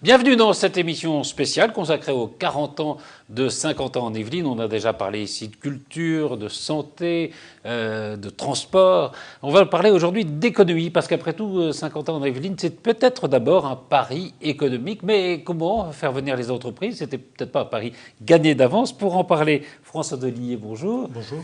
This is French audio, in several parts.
Bienvenue dans cette émission spéciale consacrée aux 40 ans de 50 ans en Yvelines. On a déjà parlé ici de culture, de santé, de transport. On va parler aujourd'hui d'économie, parce qu'après tout, 50 ans en Yvelines, c'est peut-être d'abord un pari économique. Mais comment faire venir les entreprises? C'était peut-être pas un pari gagné d'avance. Pour en parler, François Deligné, bonjour. Bonjour.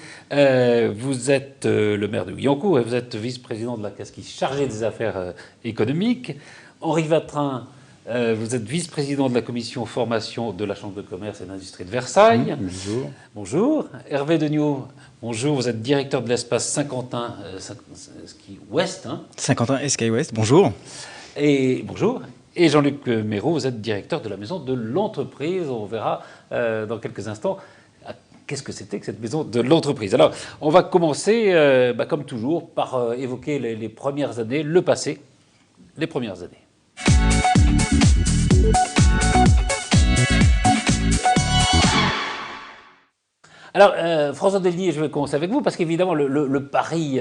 Vous êtes le maire de Guyancourt et vous êtes vice-président de la CASCI chargé des affaires économiques. Henri Vatrin, vous êtes vice-président de la commission formation de la Chambre de commerce et d'industrie de Versailles. Bonjour. Bonjour. Hervé Degnaud, bonjour. Vous êtes directeur de l'espace Saint-Quentin Ski Ouest. Saint-Quentin Ski Ouest, bonjour. Et bonjour. Et Jean-Luc Méraud, vous êtes directeur de la maison de l'entreprise. On verra dans quelques instants qu'est-ce que c'était que cette maison de l'entreprise. Alors, on va commencer, comme toujours, par évoquer les premières années, le passé, les premières années. Alors, François Deligné, je vais commencer avec vous, parce qu'évidemment, le pari,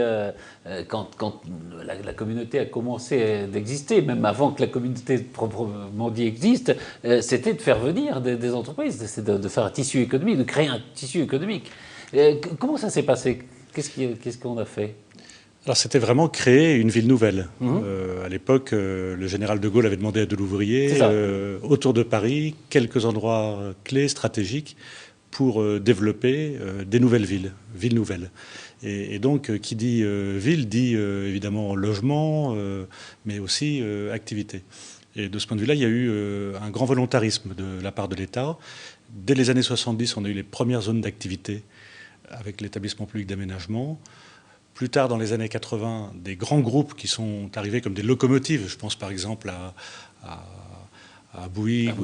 quand la communauté a commencé d'exister, même avant que la communauté proprement dit existe, c'était de faire venir des entreprises, c'est de faire un tissu économique, de créer un tissu économique. Comment ça s'est passé? Qu'est-ce qu'on a fait? Alors c'était vraiment créer une ville nouvelle. À l'époque, le général de Gaulle avait demandé à Delouvrier, autour de Paris, quelques endroits clés, stratégiques, pour développer des nouvelles villes nouvelles. Et donc, qui dit ville, dit évidemment logement, mais aussi activité. Et de ce point de vue-là, il y a eu un grand volontarisme de la part de l'État. Dès les années 70, on a eu les premières zones d'activité avec l'établissement public d'aménagement. Plus tard, dans les années 80, des grands groupes qui sont arrivés comme des locomotives. Je pense par exemple à Bouygues,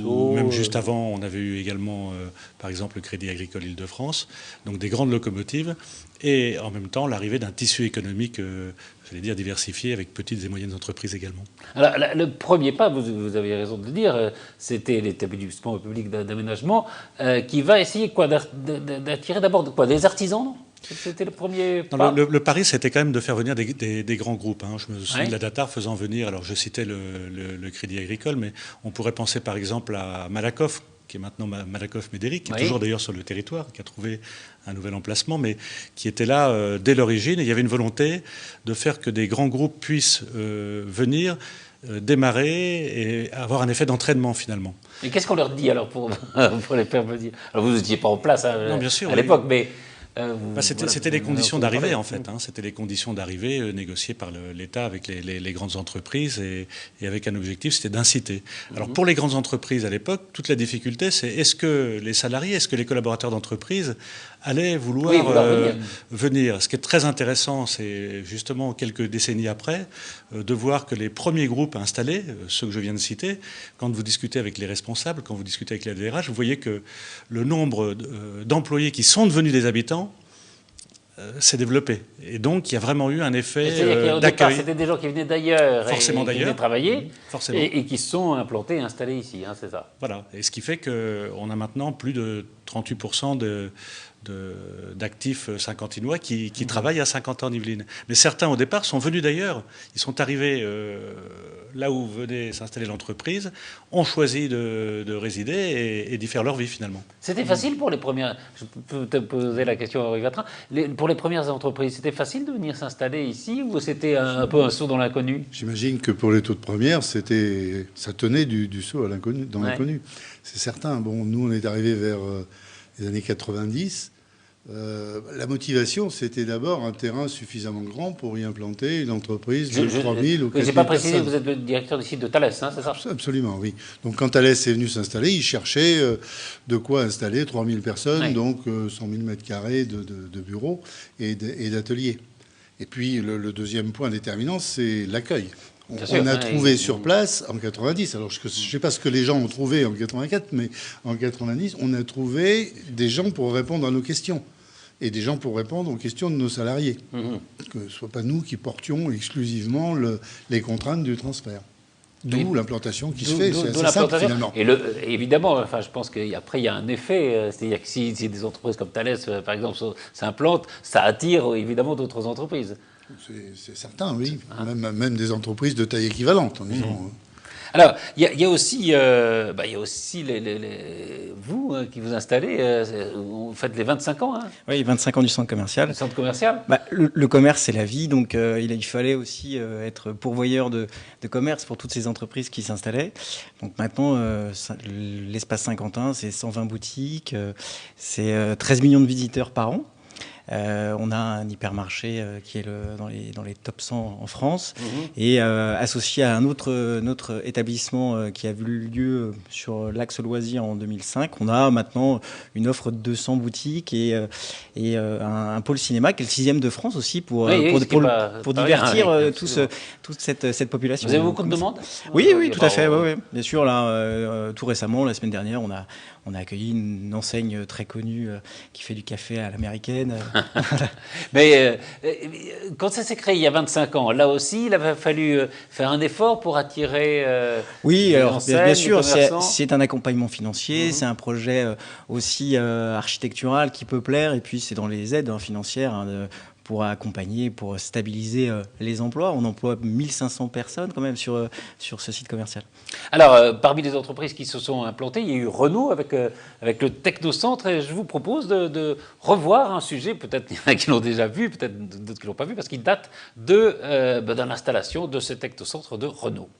ou même juste avant, on avait eu également, par exemple, le Crédit Agricole Île-de-France. Donc des grandes locomotives. Et en même temps, l'arrivée d'un tissu économique, j'allais dire, diversifié, avec petites et moyennes entreprises également. Alors, le premier pas, vous avez raison de le dire, c'était l'établissement public d'aménagement, qui va essayer d'attirer d'abord des artisans, non? C'était le premier pas. Le pari, c'était quand même de faire venir des grands groupes. Je me souviens de la Datar faisant venir, alors je citais le Crédit Agricole, mais on pourrait penser par exemple à Malakoff, qui est maintenant Malakoff Médéric, qui est toujours d'ailleurs sur le territoire, qui a trouvé un nouvel emplacement, mais qui était là dès l'origine. Et il y avait une volonté de faire que des grands groupes puissent venir démarrer et avoir un effet d'entraînement finalement. Et qu'est-ce qu'on leur dit alors pour les faire venir? Alors vous n'étiez pas en place non, bien sûr, à l'époque, mais... C'était les conditions d'arrivée, en fait. C'était les conditions d'arrivée négociées par l'État avec les grandes entreprises et avec un objectif, c'était d'inciter. Alors, pour les grandes entreprises à l'époque, toute la difficulté, c'est est-ce que les salariés, est-ce que les collaborateurs d'entreprise allaient vouloir venir. Ce qui est très intéressant, c'est justement quelques décennies après, de voir que les premiers groupes installés, ceux que je viens de citer, quand vous discutez avec les responsables, quand vous discutez avec la DRH, vous voyez que le nombre d'employés qui sont devenus des habitants s'est développé. Et donc, il y a vraiment eu un effet d'accueil. C'était des gens qui venaient d'ailleurs, forcément d'ailleurs, qui venaient travailler, forcément. Et qui se sont implantés et installés ici, c'est ça. Voilà. Et ce qui fait qu'on a maintenant plus de 38% d'actifs saint-quentinois qui travaillent à 50 ans en Yvelines. Mais certains, au départ, sont venus d'ailleurs. Ils sont arrivés là où venait s'installer l'entreprise, ont choisi de résider et d'y faire leur vie, finalement. C'était facile pour les premières... Je peux te poser la question à Henri Vatrin. Pour les premières entreprises, c'était facile de venir s'installer ici ou c'était un peu un saut dans l'inconnu? J'imagine que pour les toutes premières, ça tenait du saut à l'inconnu, dans l'inconnu. C'est certain. Bon, nous, on est arrivés vers... les années 90, la motivation, c'était d'abord un terrain suffisamment grand pour y implanter une entreprise de 3000 ou 4000 personnes. J'ai pas précisé, vous êtes le directeur du site de Thales, c'est ça? Absolument, oui. Donc quand Thales est venu s'installer, il cherchait de quoi installer 3000 personnes, donc 100 000 mètres carrés de bureaux et d'ateliers. Et puis le deuxième point déterminant, c'est l'accueil. On a trouvé sur place en 90, alors je ne sais pas ce que les gens ont trouvé en 84, mais en 90, on a trouvé des gens pour répondre à nos questions et des gens pour répondre aux questions de nos salariés. Que ce ne soit pas nous qui portions exclusivement les contraintes du transfert. D'où l'implantation qui se fait, c'est assez simple finalement. Et évidemment, je pense qu'après il y a un effet, c'est-à-dire que si des entreprises comme Thales, par exemple, s'implantent, ça attire évidemment d'autres entreprises. C'est certain, oui. Même des entreprises de taille équivalente, en disant. Alors, il y a aussi, vous qui vous installez, vous faites les 25 ans. Hein, Oui, 25 ans du centre commercial. le centre commercial. Le commerce, c'est la vie, donc il fallait aussi être pourvoyeur de commerce pour toutes ces entreprises qui s'installaient. Donc maintenant, l'espace Saint-Quentin, c'est 120 boutiques, c'est 13 millions de visiteurs par an. On a un hypermarché qui est dans les top 100 en France et associé à un autre établissement qui a vu lieu sur l'Axe Loisirs en 2005. On a maintenant une offre de 200 boutiques et un pôle cinéma qui est le 6e de France aussi pour divertir toute cette population. Vous avez beaucoup de demandes? Oui, tout à fait. Oui. Bien sûr, là, tout récemment, la semaine dernière, on a accueilli une enseigne très connue qui fait du café à l'américaine. Mais quand ça s'est créé il y a 25 ans, là aussi, il avait fallu faire un effort pour attirer oui, alors enseignes, bien sûr, commerçants. c'est un accompagnement financier, c'est un projet aussi architectural qui peut plaire, et puis c'est dans les aides financières pour accompagner, pour stabiliser les emplois. On emploie 1500 personnes quand même sur ce site commercial. Alors, parmi les entreprises qui se sont implantées, il y a eu Renault avec le Technocentre, et je vous propose de revoir un sujet, peut-être il y en a qui l'ont déjà vu, peut-être d'autres qui ne l'ont pas vu, parce qu'il date de l'installation de ce Technocentre de Renault.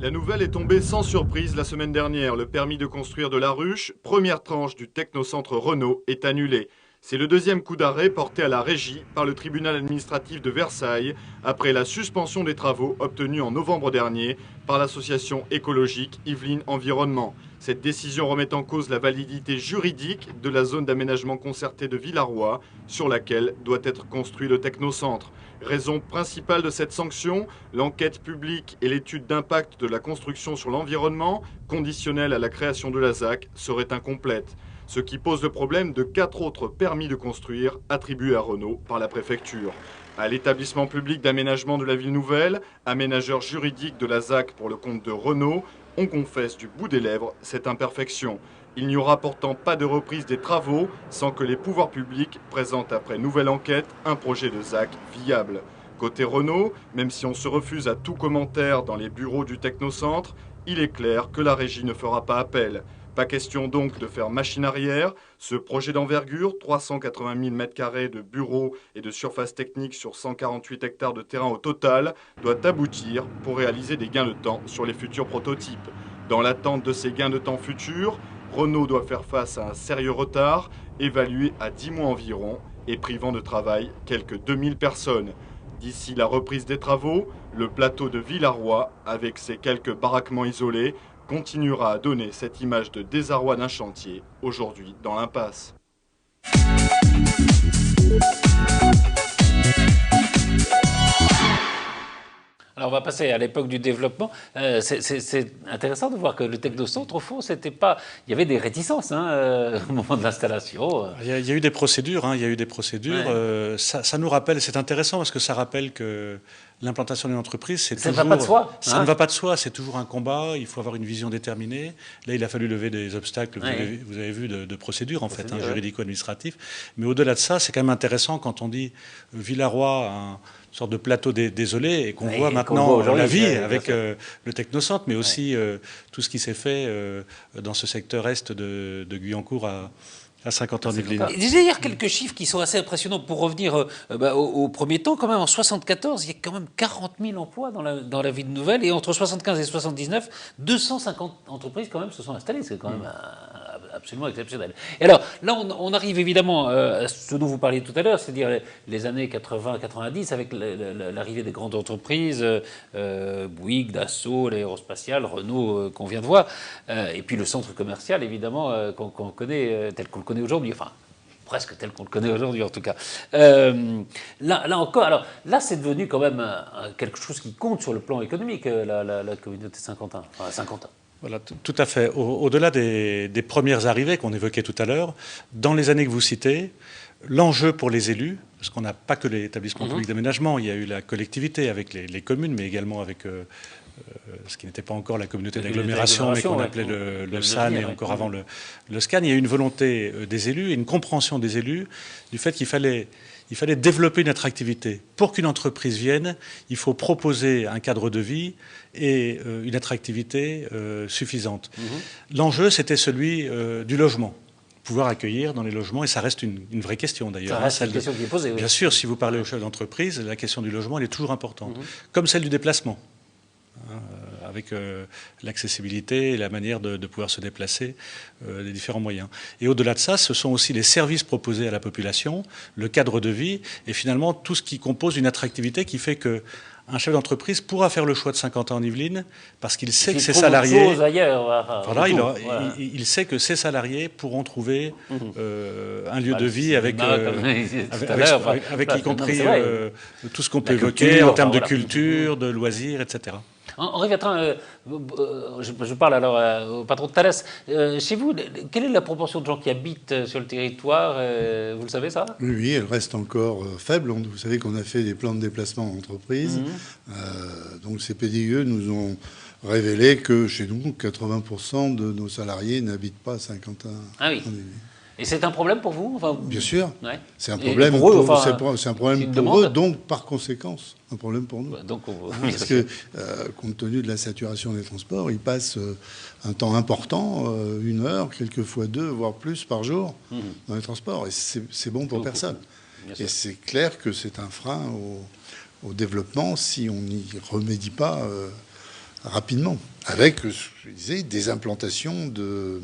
La nouvelle est tombée sans surprise la semaine dernière. Le permis de construire de La Ruche, première tranche du Technocentre Renault, est annulé. C'est le deuxième coup d'arrêt porté à la régie par le tribunal administratif de Versailles après la suspension des travaux obtenus en novembre dernier par l'association écologique Yvelines Environnement. Cette décision remet en cause la validité juridique de la zone d'aménagement concerté de Villarroy sur laquelle doit être construit le technocentre. Raison principale de cette sanction, l'enquête publique et l'étude d'impact de la construction sur l'environnement, conditionnelle à la création de la ZAC, seraient incomplètes. Ce qui pose le problème de 4 autres permis de construire attribués à Renault par la préfecture. À l'établissement public d'aménagement de la ville nouvelle, aménageur juridique de la ZAC pour le compte de Renault, on confesse du bout des lèvres cette imperfection. Il n'y aura pourtant pas de reprise des travaux sans que les pouvoirs publics présentent après nouvelle enquête un projet de ZAC viable. Côté Renault, même si on se refuse à tout commentaire dans les bureaux du Technocentre, il est clair que la régie ne fera pas appel. Pas question donc de faire machine arrière. Ce projet d'envergure, 380 000 m² de bureaux et de surface technique sur 148 hectares de terrain au total, doit aboutir pour réaliser des gains de temps sur les futurs prototypes. Dans l'attente de ces gains de temps futurs, Renault doit faire face à un sérieux retard, évalué à 10 mois environ, et privant de travail quelques 2000 personnes. D'ici la reprise des travaux, le plateau de Villarroy, avec ses quelques baraquements isolés, continuera à donner cette image de désarroi d'un chantier, aujourd'hui dans l'impasse. Alors on va passer à l'époque du développement. C'est intéressant de voir que le Technocentre, au fond, c'était pas. Il y avait des réticences au moment de l'installation. Il y a eu des procédures. Il y a eu des procédures. Ouais. Ça nous rappelle. C'est intéressant parce que ça rappelle que l'implantation d'une entreprise, c'est toujours. Ça ne va pas de soi. Ça ne va pas de soi. C'est toujours un combat. Il faut avoir une vision déterminée. Là, il a fallu lever des obstacles. Vous avez vu de procédures en fait, juridico-administratifs. Mais au-delà de ça, c'est quand même intéressant quand on dit Villarroy. Une sorte de plateau désolé et qu'on voit maintenant la vie avec le Technocentre, mais aussi tout ce qui s'est fait dans ce secteur est de Guyancourt à 50 ans d'Yvelines. Il y a quelques chiffres qui sont assez impressionnants. Pour revenir au premier temps, quand même, en 1974, il y a quand même 40 000 emplois dans la ville nouvelle, et entre 1975 et 1979, 250 entreprises quand même se sont installées. C'est quand même absolument exceptionnel. Et alors, là, on arrive évidemment à ce dont vous parliez tout à l'heure, c'est-à-dire les années 80-90, avec l'arrivée des grandes entreprises, Bouygues, Dassault, l'aérospatiale, Renault, qu'on vient de voir, et puis le centre commercial, évidemment, qu'on connaît, tel qu'on le connaît aujourd'hui, enfin, presque tel qu'on le connaît aujourd'hui, en tout cas. Là encore, alors, là, c'est devenu quand même quelque chose qui compte sur le plan économique, la communauté Saint-Quentin, enfin, Saint-Quentin. Voilà, tout à fait. Au-delà des premières arrivées qu'on évoquait tout à l'heure, dans les années que vous citez, l'enjeu pour les élus, parce qu'on n'a pas que l'établissement public d'aménagement, il y a eu la collectivité avec les communes, mais également avec ce qui n'était pas encore la communauté d'agglomération, mais qu'on appelait le SAN et encore avant le SCAN. Il y a eu une volonté des élus et une compréhension des élus du fait qu'il fallait il fallait développer une attractivité. Pour qu'une entreprise vienne, il faut proposer un cadre de vie et une attractivité suffisante. L'enjeu, c'était celui du logement. Pouvoir accueillir dans les logements, et ça reste une vraie question d'ailleurs. Ça reste une question qui est posée. Oui. Bien sûr, si vous parlez aux chefs d'entreprise, la question du logement, elle est toujours importante. Comme celle du déplacement, avec l'accessibilité et la manière de pouvoir se déplacer, les différents moyens. Et au-delà de ça, ce sont aussi les services proposés à la population, le cadre de vie, et finalement tout ce qui compose une attractivité qui fait que un chef d'entreprise pourra faire le choix de Saint-Quentin en Yvelines parce qu'il sait que ses salariés, il sait que ses salariés pourront trouver un lieu de vie avec y compris tout ce qu'on peut évoquer en termes de culture, de loisirs, etc. Henri Vatrin, je parle alors au patron de Thales. Chez vous, quelle est la proportion de gens qui habitent sur le territoire? Vous le savez, ça? Oui, elle reste encore faible. Vous savez qu'on a fait des plans de déplacement en entreprise. Donc ces PDIE nous ont révélé que chez nous, 80% de nos salariés n'habitent pas à Saint-Quentin. Ah oui. Et c'est un problème pour vous? Bien sûr. Ouais. C'est un problème pour eux, c'est un problème pour eux, donc par conséquence, un problème pour nous. Donc, parce que, compte tenu de la saturation des transports, ils passent un temps important, 1 heure, quelquefois 2, voire plus par jour, dans les transports. Et c'est bon pour personne. Et c'est clair que c'est un frein au développement si on n'y remédie pas rapidement. Avec, je disais, des implantations de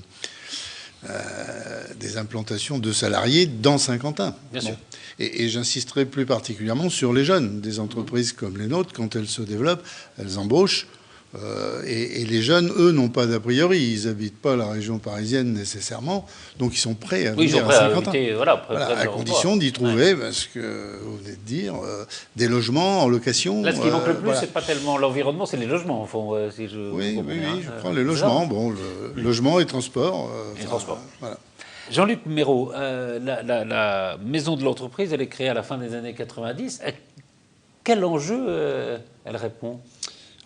salariés dans Saint-Quentin. Bien sûr. Et j'insisterai plus particulièrement sur les jeunes. Des entreprises comme les nôtres, quand elles se développent, elles embauchent. Et les jeunes, eux, n'ont pas d'a priori. Ils n'habitent pas la région parisienne nécessairement. Donc, ils sont prêts à venir à Saint-Quentin. À condition d'y trouver, parce que vous venez de dire, des logements en location. Là, ce qui manque le plus, c'est pas tellement l'environnement, c'est les logements, au fond. Si je oui, je crois les logements. Bon, le logement et transport. Voilà. Jean-Luc Méraud, la maison de l'entreprise, elle est créée à la fin des années 90. À quel enjeu elle répond?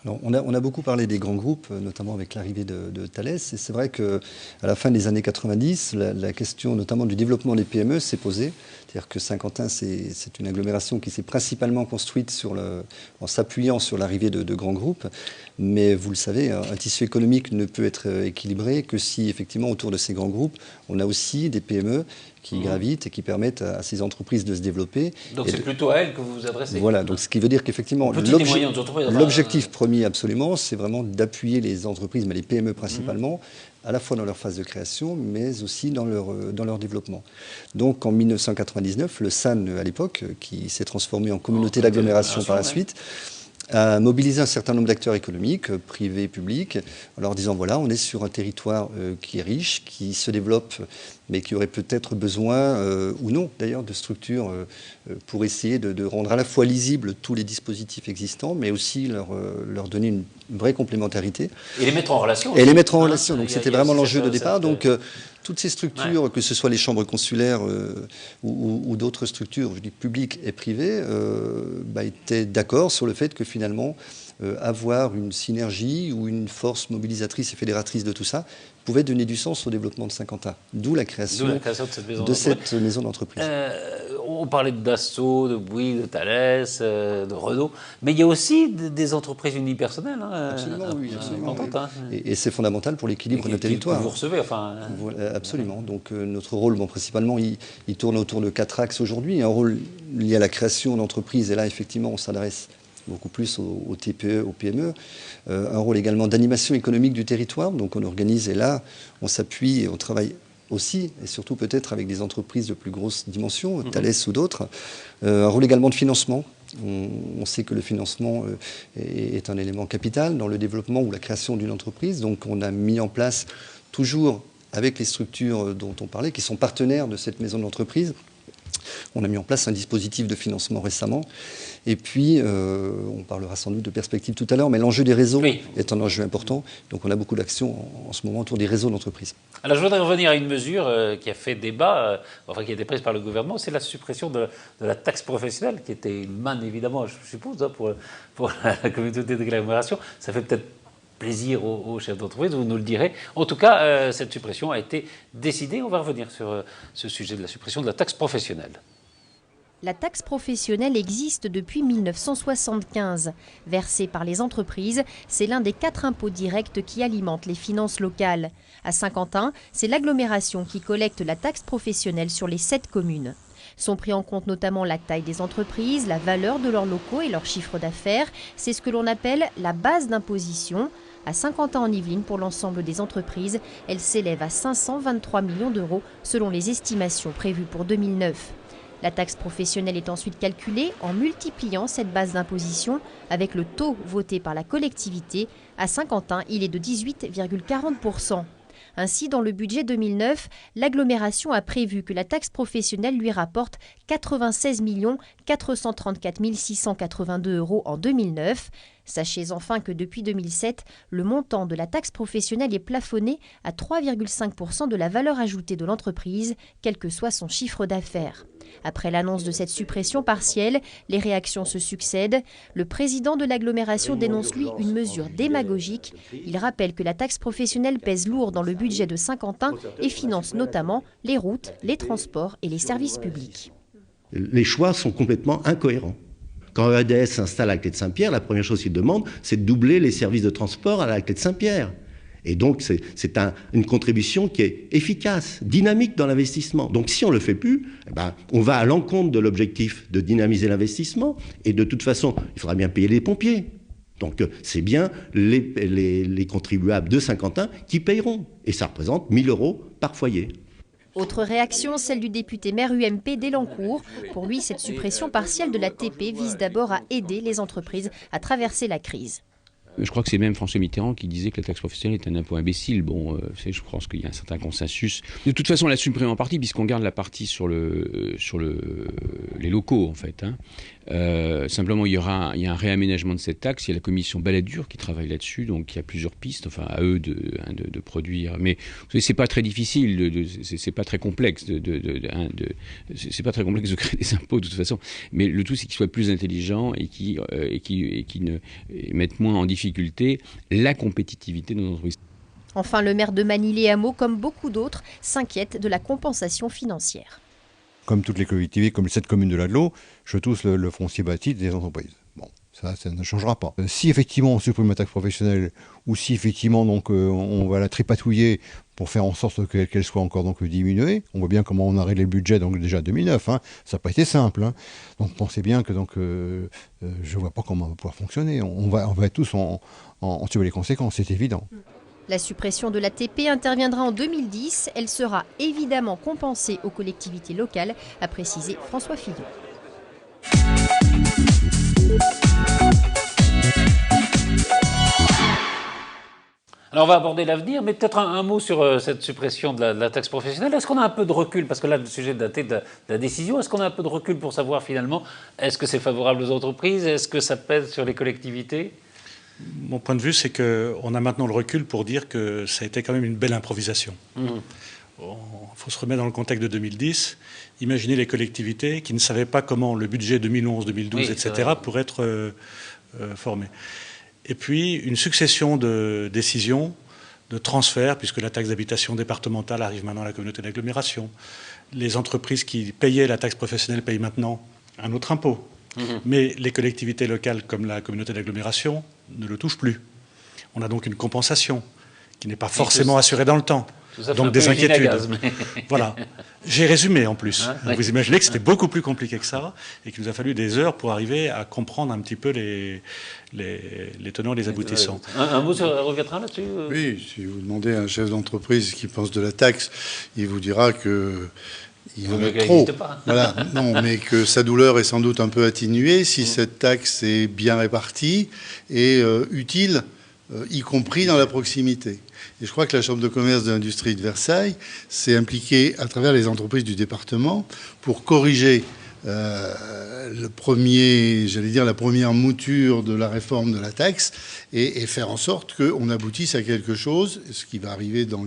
Alors, on a beaucoup parlé des grands groupes, notamment avec l'arrivée de Thales. Et c'est vrai qu'à la fin des années 90, la question notamment du développement des PME s'est posée. C'est-à-dire que Saint-Quentin, c'est une agglomération qui s'est principalement construite en s'appuyant sur l'arrivée de grands groupes. Mais vous le savez, un tissu économique ne peut être équilibré que si, effectivement, autour de ces grands groupes, on a aussi des PME qui gravitent et qui permettent à ces entreprises de se développer. Donc c'est plutôt à elles que vous vous adressez. Voilà, donc ce qui veut dire qu'effectivement, l'objectif premier absolument, c'est vraiment d'appuyer les entreprises, mais les PME principalement, à la fois dans leur phase de création, mais aussi dans leur développement. Donc en 1999, le SAN à l'époque, qui s'est transformé en communauté d'agglomération par la suite, a mobilisé un certain nombre d'acteurs économiques, privés et publics, en leur disant voilà, on est sur un territoire qui est riche, qui se développe, mais qui aurait peut-être besoin, ou non d'ailleurs, de structures pour essayer de rendre à la fois lisibles tous les dispositifs existants, mais aussi leur donner une vraie complémentarité. Et les mettre en relation. Et les mettre en relation. Donc c'était vraiment l'enjeu de départ. Donc toutes ces structures, que ce soit les chambres consulaires ou d'autres structures, je dis publiques et privées, étaient d'accord sur le fait que finalement, avoir une synergie ou une force mobilisatrice et fédératrice de tout ça pouvait donner du sens au développement de Saint-Quentin. D'où la création de cette maison d'entreprise. On parlait de Dassault, de Bouygues, de Thales, de Renault, mais il y a aussi des entreprises unipersonnelles. Absolument, oui. Absolument, oui. Et c'est fondamental pour l'équilibre de nos territoires. Vous recevez, enfin... Voilà, absolument. Donc notre rôle, principalement, il tourne autour de 4 axes aujourd'hui. Un rôle lié à la création d'entreprises, et là, effectivement, on s'adresse beaucoup plus aux TPE, aux PME. Un rôle également d'animation économique du territoire. Donc on organise, et là, on s'appuie et on travaille aussi, et surtout peut-être avec des entreprises de plus grosse dimension, Thales ou d'autres. Un rôle également de financement. On sait que le financement est un élément capital dans le développement ou la création d'une entreprise. Donc on a mis en place, toujours avec les structures dont on parlait, qui sont partenaires de cette maison d'entreprise, on a mis en place un dispositif de financement récemment. Et puis, on parlera sans doute de perspectives tout à l'heure, mais l'enjeu des réseaux est un enjeu important. Donc, on a beaucoup d'actions en ce moment autour des réseaux d'entreprise. Alors, je voudrais revenir à une mesure qui a fait débat, qui a été prise par le gouvernement, c'est la suppression de la taxe professionnelle, qui était une manne, évidemment, je suppose, pour la communauté d'agglomération. Ça fait peut-être plaisir aux chefs d'entreprise, vous nous le direz. En tout cas, cette suppression a été décidée. On va revenir sur ce sujet de la suppression de la taxe professionnelle. La taxe professionnelle existe depuis 1975. Versée par les entreprises, c'est l'un des 4 impôts directs qui alimentent les finances locales. À Saint-Quentin, c'est l'agglomération qui collecte la taxe professionnelle sur les 7 communes. Sont pris en compte notamment la taille des entreprises, la valeur de leurs locaux et leur chiffre d'affaires. C'est ce que l'on appelle la base d'imposition. À Saint-Quentin-en-Yvelines, pour l'ensemble des entreprises, elle s'élève à 523 millions d'euros selon les estimations prévues pour 2009. La taxe professionnelle est ensuite calculée en multipliant cette base d'imposition avec le taux voté par la collectivité. À Saint-Quentin, il est de 18,40%. Ainsi, dans le budget 2009, l'agglomération a prévu que la taxe professionnelle lui rapporte 96 434 682 euros en 2009. Sachez enfin que depuis 2007, le montant de la taxe professionnelle est plafonné à 3,5% de la valeur ajoutée de l'entreprise, quel que soit son chiffre d'affaires. Après l'annonce de cette suppression partielle, les réactions se succèdent. Le président de l'agglomération dénonce, lui, une mesure démagogique. Il rappelle que la taxe professionnelle pèse lourd dans le budget de Saint-Quentin et finance notamment les routes, les transports et les services publics. Les choix sont complètement incohérents. Quand EADS s'installe à la clé de Saint-Pierre, la première chose qu'il demande, c'est de doubler les services de transport à la clé de Saint-Pierre. Et donc, c'est une contribution qui est efficace, dynamique dans l'investissement. Donc, si on ne le fait plus, on va à l'encontre de l'objectif de dynamiser l'investissement. Et de toute façon, il faudra bien payer les pompiers. Donc, c'est bien les contribuables de Saint-Quentin qui payeront. Et ça représente 1 000 euros par foyer. Autre réaction, celle du député maire UMP d'Elancourt. Pour lui, cette suppression partielle de la TP vise d'abord à aider les entreprises à traverser la crise. Je crois que c'est même François Mitterrand qui disait que la taxe professionnelle est un impôt imbécile. Bon, je pense qu'il y a un certain consensus. De toute façon, on la supprime en partie puisqu'on garde la partie sur les locaux, en fait. Simplement, il y a un réaménagement de cette taxe. Il y a la commission Balladur qui travaille là-dessus, donc il y a plusieurs pistes, enfin à eux de produire. Mais vous savez, c'est pas très difficile, c'est pas très complexe c'est pas très complexe de créer des impôts de toute façon. Mais le tout, c'est qu'ils soient plus intelligents et qui ne mettent moins en difficulté la compétitivité de nos entreprises. Enfin, le maire de Manille-les-Hameaux, comme beaucoup d'autres, s'inquiète de la compensation financière. Comme toutes les collectivités, comme les 7 communes de l'Agglo, je touche le foncier bâti des entreprises. Bon, ça ne changera pas. Si effectivement on supprime la taxe professionnelle, ou si effectivement donc, on va la tripatouiller pour faire en sorte qu'elle soit encore donc, diminuée, on voit bien comment on a réglé le budget donc, déjà 2009. Ça n'a pas été simple. Donc pensez bien que donc, je ne vois pas comment on va pouvoir fonctionner. On va être tous en subir les conséquences, c'est évident. La suppression de la TP interviendra en 2010. Elle sera évidemment compensée aux collectivités locales, a précisé François Fillon. Alors on va aborder l'avenir, mais peut-être un mot sur cette suppression de la taxe professionnelle. Est-ce qu'on a un peu de recul? Parce que là, le sujet daté de la décision, est-ce qu'on a un peu de recul pour savoir finalement, est-ce que c'est favorable aux entreprises? Est-ce que ça pèse sur les collectivités? Mon point de vue, c'est qu'on a maintenant le recul pour dire que ça a été quand même une belle improvisation. Il faut se remettre dans le contexte de 2010. Imaginez les collectivités qui ne savaient pas comment le budget 2011, 2012, etc. pourrait être formé. Et puis, une succession de décisions, de transferts, puisque la taxe d'habitation départementale arrive maintenant à la communauté d'agglomération. Les entreprises qui payaient la taxe professionnelle payent maintenant un autre impôt. Mais les collectivités locales, comme la communauté d'agglomération, ne le touchent plus. On a donc une compensation qui n'est pas forcément assurée dans le temps. Donc des inquiétudes. Voilà. J'ai résumé en plus. Vous imaginez que c'était beaucoup plus compliqué que ça et qu'il nous a fallu des heures pour arriver à comprendre un petit peu les tenants et les aboutissants. Un mot reviendra là-dessus? Oui, si vous demandez à un chef d'entreprise qui pense de la taxe, il vous dira que il en a trop. Voilà. Non, mais que sa douleur est sans doute un peu atténuée si cette taxe est bien répartie et utile, y compris dans la proximité. Et je crois que la Chambre de commerce de l'industrie de Versailles s'est impliquée à travers les entreprises du département pour corriger la première mouture de la réforme de la taxe et faire en sorte qu'on aboutisse à quelque chose, ce qui va arriver dans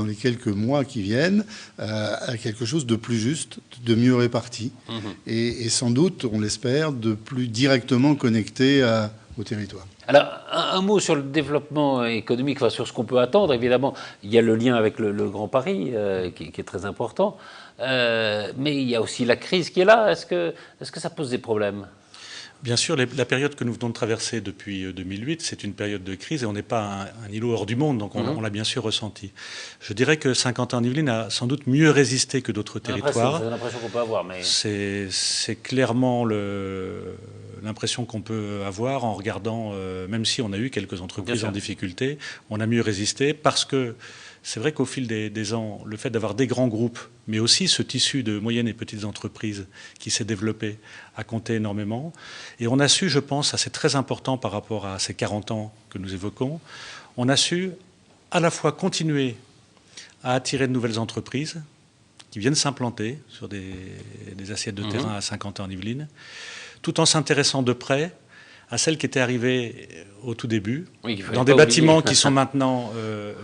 les quelques mois qui viennent, à quelque chose de plus juste, de mieux réparti et sans doute, on l'espère, de plus directement connecté au territoire. Alors, un mot sur le développement économique, enfin, sur ce qu'on peut attendre. Évidemment, il y a le lien avec le Grand Paris, qui est très important. Mais il y a aussi la crise qui est là. Est-ce que ça pose des problèmes ? Bien sûr, la période que nous venons de traverser depuis 2008, c'est une période de crise et on n'est pas un îlot hors du monde, donc on l'a bien sûr ressenti. Je dirais que Saint-Quentin-en-Yvelines a sans doute mieux résisté que d'autres territoires. C'est l'impression qu'on peut avoir. Mais... C'est clairement l'impression qu'on peut avoir en regardant, même si on a eu quelques entreprises en difficulté, on a mieux résisté parce que c'est vrai qu'au fil des ans, le fait d'avoir des grands groupes, mais aussi ce tissu de moyennes et petites entreprises qui s'est développé, a compté énormément. Et on a su, je pense, c'est très important par rapport à ces 40 ans que nous évoquons, on a su à la fois continuer à attirer de nouvelles entreprises qui viennent s'implanter sur des assiettes de terrain à Saint-Quentin-en-Yvelines, tout en s'intéressant de près à celles qui étaient arrivées au tout début, dans des bâtiments qui sont maintenant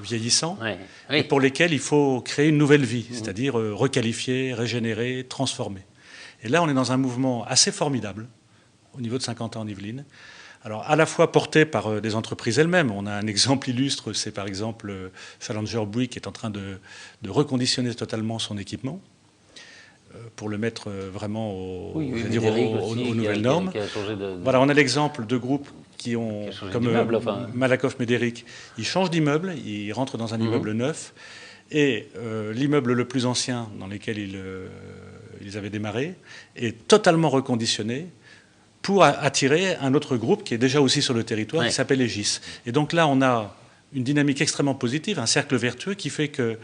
vieillissants, et pour lesquels il faut créer une nouvelle vie, c'est-à-dire requalifier, régénérer, transformer. Et là, on est dans un mouvement assez formidable au niveau de Saint-Quentin-en-Yvelines. Alors, à la fois porté par des entreprises elles-mêmes. On a un exemple illustre, c'est par exemple Challenger Bouygues qui est en train de reconditionner totalement son équipement pour le mettre vraiment aux nouvelles normes. Voilà, on a l'exemple de groupes qui ont, comme Malakoff Médéric, ils changent d'immeuble, ils rentrent dans un immeuble neuf, et l'immeuble le plus ancien dans lequel ils avaient démarré est totalement reconditionné pour attirer un autre groupe qui est déjà aussi sur le territoire, qui s'appelle Aegis. Et donc là, on a une dynamique extrêmement positive, un cercle vertueux qui fait que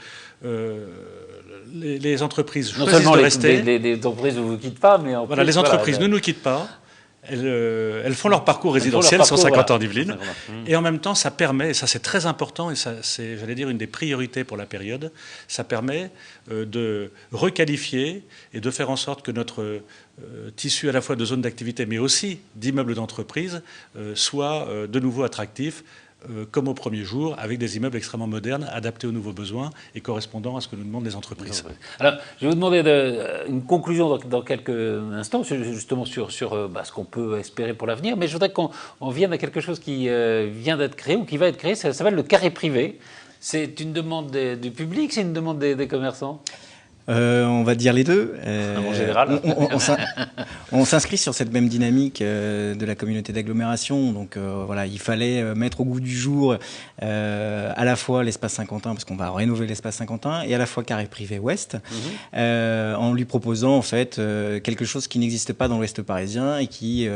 les entreprises choisissent de rester. Les entreprises ne vous quittent pas, mais en plus, les entreprises ne nous quittent pas. Elles font leur parcours résidentiel sur Saint-Quentin-en-Yvelines. Et en même temps, ça permet, et ça c'est très important, et ça c'est, j'allais dire, une des priorités pour la période, ça permet de requalifier et de faire en sorte que notre tissu à la fois de zones d'activité, mais aussi d'immeubles d'entreprise, soit de nouveau attractif, comme au premier jour, avec des immeubles extrêmement modernes, adaptés aux nouveaux besoins et correspondant à ce que nous demandent les entreprises. Alors, je vais vous demander une conclusion dans quelques instants, justement sur ce qu'on peut espérer pour l'avenir, mais je voudrais qu'on vienne à quelque chose qui vient d'être créé ou qui va être créé, ça s'appelle le carré privé. C'est une demande du public, c'est une demande des commerçants ? On va dire les deux. En général. On s'inscrit sur cette même dynamique de la communauté d'agglomération. Donc voilà, il fallait mettre au goût du jour à la fois l'espace Saint-Quentin, parce qu'on va rénover l'espace Saint-Quentin, et à la fois carré privé ouest, en lui proposant en fait quelque chose qui n'existe pas dans l'ouest parisien et qui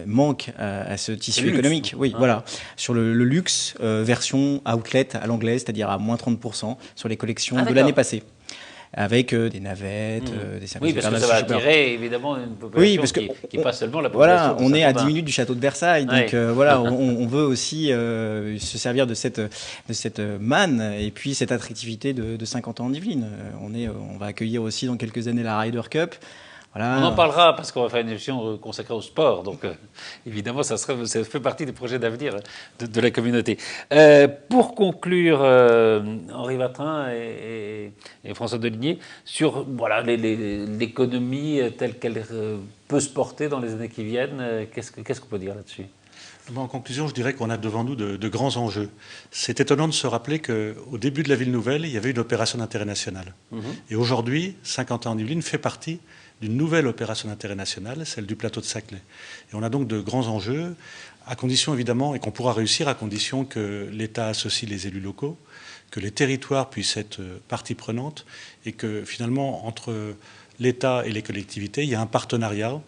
manque à ce tissu économique. Oui, voilà. Sur le luxe, version outlet à l'anglaise, c'est-à-dire à moins 30% sur les collections de l'année passée. Avec des navettes, des services. Oui, parce que ça va attirer évidemment une population qui n'est pas seulement la population. Voilà, on est à 10 minutes du château de Versailles, donc voilà, on veut aussi se servir de cette manne et puis cette attractivité de Saint-Quentin-en-Yvelines. On va accueillir aussi dans quelques années la Ryder Cup. Voilà. On en parlera parce qu'on va faire une émission consacrée au sport. Donc, évidemment, ça fait partie des projets d'avenir de la communauté. Pour conclure, Henri Vatrin et François Deligné, sur l'économie telle qu'elle peut se porter dans les années qui viennent, qu'est-ce qu'on peut dire là-dessus ? En conclusion, je dirais qu'on a devant nous de grands enjeux. C'est étonnant de se rappeler qu'au début de la ville nouvelle, il y avait une opération d'intérêt national. Et aujourd'hui, Saint-Quentin-en-Yvelines fait partie d'une nouvelle opération d'intérêt national, celle du plateau de Saclay. Et on a donc de grands enjeux, à condition évidemment, et qu'on pourra réussir à condition que l'État associe les élus locaux, que les territoires puissent être partie prenante, et que finalement, entre l'État et les collectivités, il y a un partenariat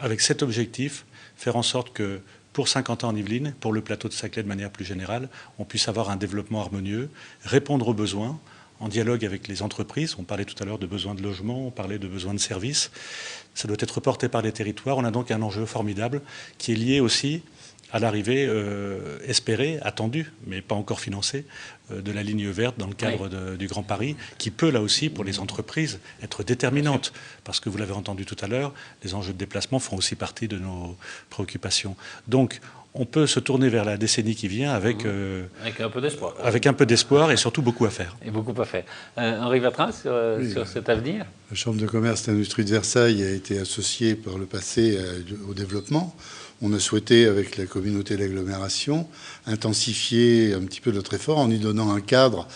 avec cet objectif, faire en sorte que pour Saint-Quentin-en-Yvelines, pour le plateau de Saclay de manière plus générale, on puisse avoir un développement harmonieux, répondre aux besoins, en dialogue avec les entreprises. On parlait tout à l'heure de besoins de logement, on parlait de besoins de services. Ça doit être porté par les territoires. On a donc un enjeu formidable qui est lié aussi à l'arrivée espérée, attendue, mais pas encore financée, de la ligne verte dans le cadre du Grand Paris, qui peut là aussi, pour les entreprises, être déterminante. Parce que vous l'avez entendu tout à l'heure, les enjeux de déplacement font aussi partie de nos préoccupations. Donc, on peut se tourner vers la décennie qui vient avec un peu d'espoir. Avec un peu d'espoir et surtout beaucoup à faire. Et beaucoup à faire. Henri Vatrin, sur cet avenir ? La Chambre de commerce et d'industrie de Versailles a été associée par le passé au développement. On a souhaité, avec la communauté d'agglomération, intensifier un petit peu notre effort en y donnant un cadre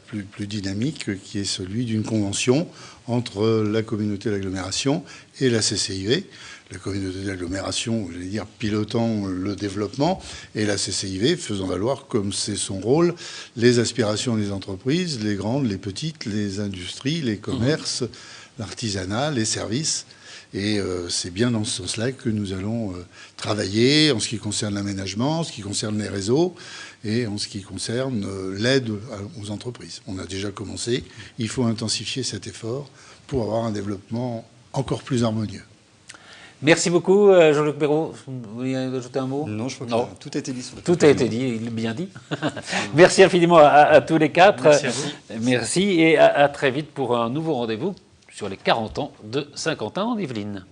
plus dynamique, qui est celui d'une convention entre la communauté d'agglomération et la CCIV. La communauté d'agglomération, j'allais dire, pilotant le développement, et la CCIV faisant valoir, comme c'est son rôle, les aspirations des entreprises, les grandes, les petites, les industries, les commerces, l'artisanat, les services. Et c'est bien dans ce sens-là que nous allons travailler en ce qui concerne l'aménagement, en ce qui concerne les réseaux et en ce qui concerne l'aide aux entreprises. On a déjà commencé, il faut intensifier cet effort pour avoir un développement encore plus harmonieux. Merci beaucoup, Jean-Luc Perrault. Vous voulez ajouter un mot? Non, je crois que tout a été dit. Sur le tout a été dit, il est bien dit. Merci infiniment à tous les quatre. Merci à vous. Merci et à très vite pour un nouveau rendez-vous sur les 40 ans de Saint-Quentin en Yvelines.